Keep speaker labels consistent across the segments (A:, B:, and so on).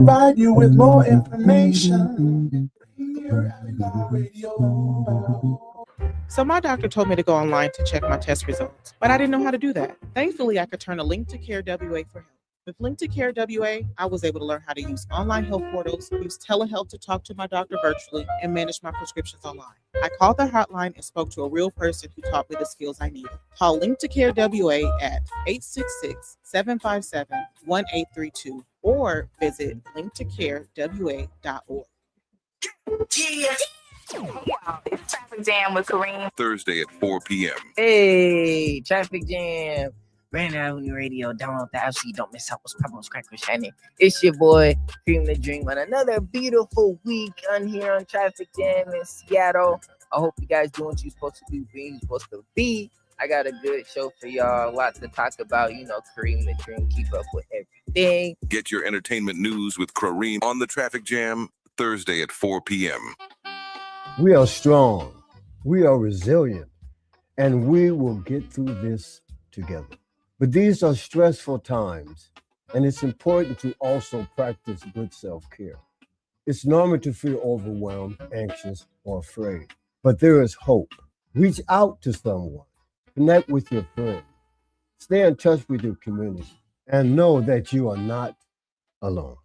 A: Provide you with more information. Rainier Avenue Radio.
B: So my doctor told me to go online to check my test results, but I didn't know how to do that. Thankfully, I could turn to Link to Care WA for help. With Link to Care WA, I was able to learn how to use online health portals, use telehealth to talk to my doctor virtually, and manage my prescriptions online. I called the hotline and spoke to a real person who taught me the skills I needed. Call Link to Care WA at 866-757-1832 or visit linktocarewa.org.
C: Hey y'all, it's Traffic Jam with Kareem.
D: Thursday at 4 p.m.
E: Hey, Traffic Jam. Rainier Avenue Radio. Download the app so you don't miss out what's popping on Crack with Shiny. It's your boy, Dream the Dream, on another beautiful week on here on Traffic Jam in Seattle. I hope you guys doing what you're supposed to do, being you're supposed to be. I got a good show for y'all. A lot to talk about. You know, Kareem the Dream, keep up with everything.
D: Get your entertainment news with Kareem on the Traffic Jam Thursday at 4 p.m.
F: We are strong, we are resilient, and we will get through this together. But these are stressful times, and it's important to also practice good self-care. It's normal to feel overwhelmed, anxious, or afraid, but there is hope. Reach out to someone, connect with your friends, stay in touch with your community, and know that you are not alone.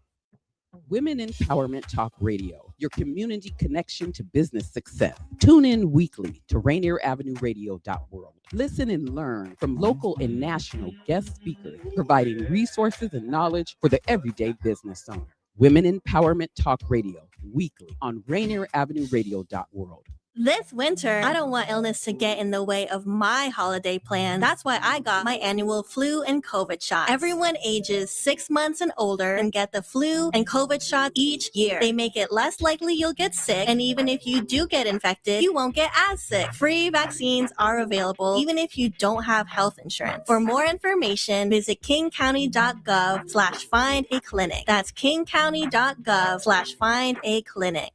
G: Women Empowerment Talk Radio, your community connection to business success. Tune in weekly to RainierAvenueRadio.world. Listen and learn from local and national guest speakers, providing resources and knowledge for the everyday business owner. Women Empowerment Talk Radio, weekly on RainierAvenueRadio.world.
H: This winter, I don't want illness to get in the way of my holiday plan. That's why I got my annual flu and COVID shot. Everyone ages 6 months and older and get the flu and COVID shot each year. They make it less likely you'll get sick, and even if you do get infected, you won't get as sick. Free vaccines are available even if you don't have health insurance. For more information, visit kingcounty.gov/find-a-clinic. That's kingcounty.gov/find-a-clinic.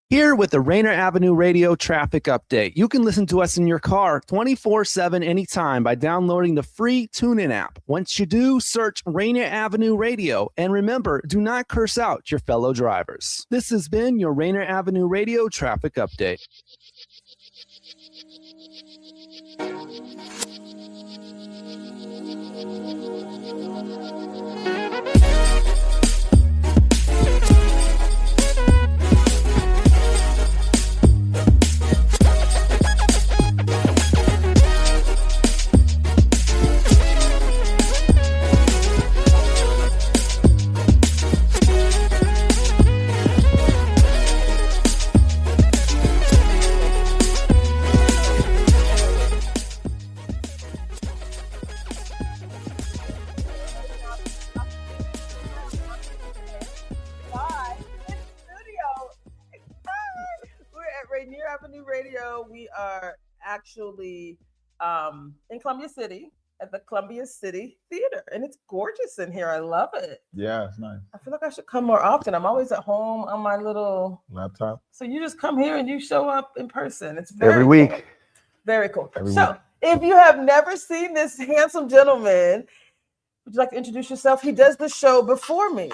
I: Here with the Rainier Avenue Radio traffic update. You can listen to us in your car 24/7 anytime by downloading the free TuneIn app. Once you do, search Rainier Avenue Radio. And remember, do not curse out your fellow drivers. This has been your Rainier Avenue Radio traffic update.
J: We are actually in Columbia City at the Columbia City Theater, and it's gorgeous in here. I love it.
K: Yeah, it's nice.
J: I feel like I should come more often. I'm always at home on my little
K: laptop.
J: So you just come here and you show up in person. It's very
K: every week.
J: Cool. Very cool.
K: Every
J: so
K: week.
J: If you have never seen this handsome gentleman, would you like to introduce yourself? He does the show before me.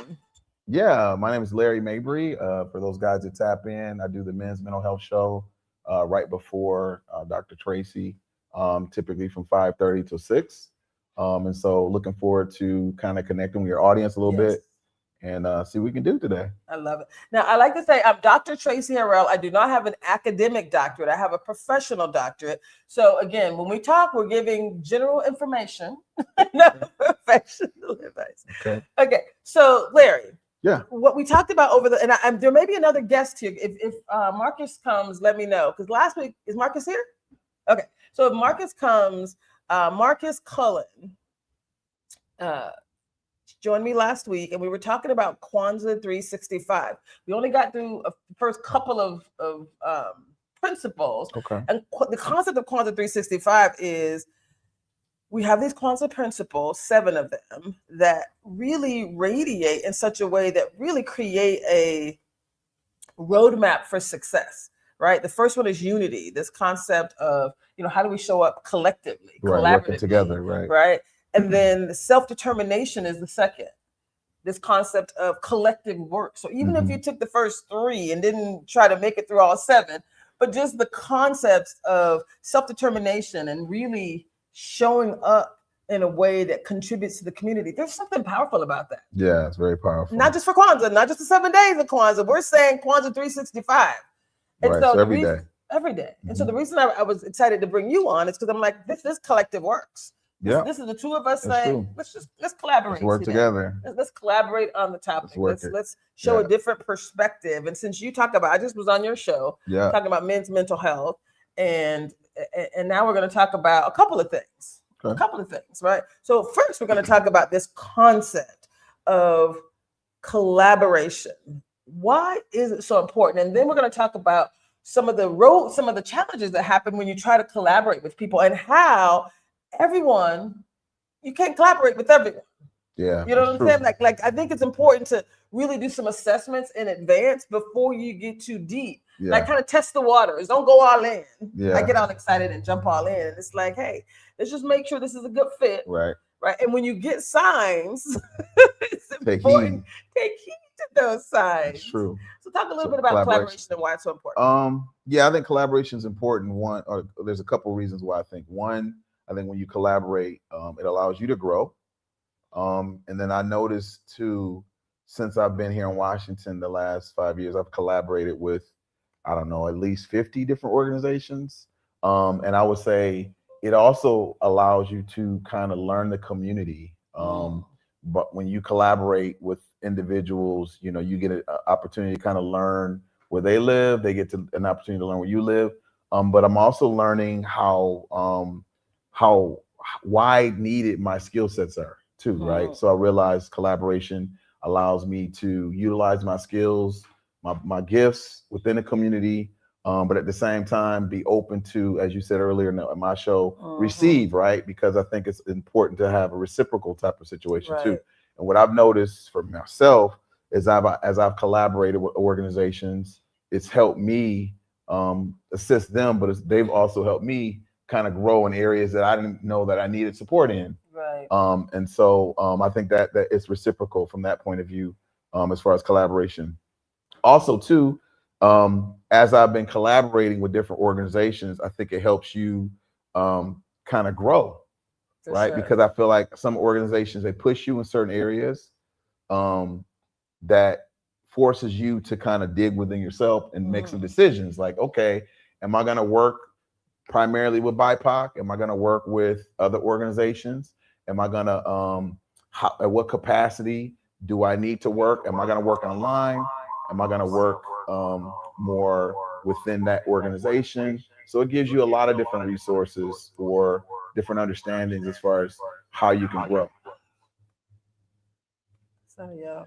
K: Yeah, my name is Larry Mabry. For those guys that tap in, I do the men's mental health show right before Dr. Traci, typically from 5:30 to 6. And so looking forward to kind of connecting with your audience a little bit and see what we can do today.
J: I love it. Now, I like to say I'm Dr. Traci Harrell. I do not have an academic doctorate. I have a professional doctorate. So again, when we talk, we're giving general information, not professional advice. Okay. So Larry.
K: Yeah.
J: What we talked about over the, and there may be another guest here. If Marcus comes, let me know. Because last week, is Marcus here? Okay. So if Marcus comes, Marcus Cullen joined me last week, and we were talking about Kwanzaa 365. We only got through the first couple of principles.
K: Okay.
J: And the concept of Kwanzaa 365 is we have these Kwanzaa principles, 7 of them, that really radiate in such a way that really create a roadmap for success, right? The first one is unity, this concept of, how do we show up collectively,
K: right,
J: collaboratively,
K: working together, right?
J: Right. And then the self-determination is the second. this concept of collective work. So even if you took the first 3 and didn't try to make it through all 7, but just the concepts of self-determination and really showing up in a way that contributes to the community, there's something powerful about that.
K: Yeah, it's very powerful.
J: Not just for Kwanzaa, not just the 7 days of Kwanzaa. We're saying Kwanzaa 365. And
K: Right,
J: so
K: so
J: the
K: every
J: reason,
K: day.
J: every day. And so the reason I was excited to bring you on is because I'm like, this collective works.
K: Yeah,
J: This is the two of us
K: that's
J: saying,
K: true.
J: let's collaborate.
K: Let's work
J: today.
K: together.
J: Let's collaborate on the topic.
K: Let's work
J: Let's
K: it.
J: show
K: Yeah.
J: a different perspective. And since you talk about, I just was on your show
K: Yeah.
J: talking about men's mental health, and now we're going to talk about a couple of things.
K: Okay.
J: A couple of things, right? So first, we're going to talk about this concept of collaboration. Why is it so important? And then we're going to talk about some of the challenges that happen when you try to collaborate with people, and how you can't collaborate with everyone.
K: Yeah.
J: You know what I'm
K: true.
J: saying? Like I think it's important to really do some assessments in advance before you get too deep.
K: Yeah.
J: Like kind of test the waters. Don't go all in.
K: Yeah.
J: I get all excited and jump all in. And it's like, hey, let's just make sure this is a good fit.
K: Right.
J: Right. And when you get signs, it's
K: Take
J: important.
K: heed.
J: Take heed to those signs.
K: It's true.
J: So talk a little
K: So
J: bit about
K: collaboration.
J: collaboration and why it's so important.
K: Yeah, I think collaboration is important. There's a couple reasons why I think. One, I think when you collaborate, it allows you to grow. And then I noticed too, since I've been here in Washington the last 5 years, I've collaborated with, I don't know, at least 50 different organizations. And I would say it also allows you to kind of learn the community. But when you collaborate with individuals, you get an opportunity to kind of learn where they live. They get an opportunity to learn where you live. But I'm also learning how wide needed my skill sets are too, right? So I realized collaboration allows me to utilize my skills, my gifts within the community, but at the same time be open to, as you said earlier in my show, receive, right? Because I think it's important to have a reciprocal type of situation too. And what I've noticed for myself is as I've collaborated with organizations, it's helped me assist them, but they've also helped me kind of grow in areas that I didn't know that I needed support in.
J: Right.
K: And so I think that it's reciprocal from that point of view, as far as collaboration. Also, too, as I've been collaborating with different organizations, I think it helps you kind of grow,
J: For
K: right?
J: sure.
K: Because I feel like some organizations, they push you in certain areas that forces you to kind of dig within yourself and make some decisions. Like, okay, am I going to work primarily with BIPOC? Am I going to work with other organizations? Am I going to, at what capacity do I need to work? Am I going to work online? Am I going to work more within that organization? So it gives you a lot of different resources or different understandings as far as how you can grow.
J: So yeah.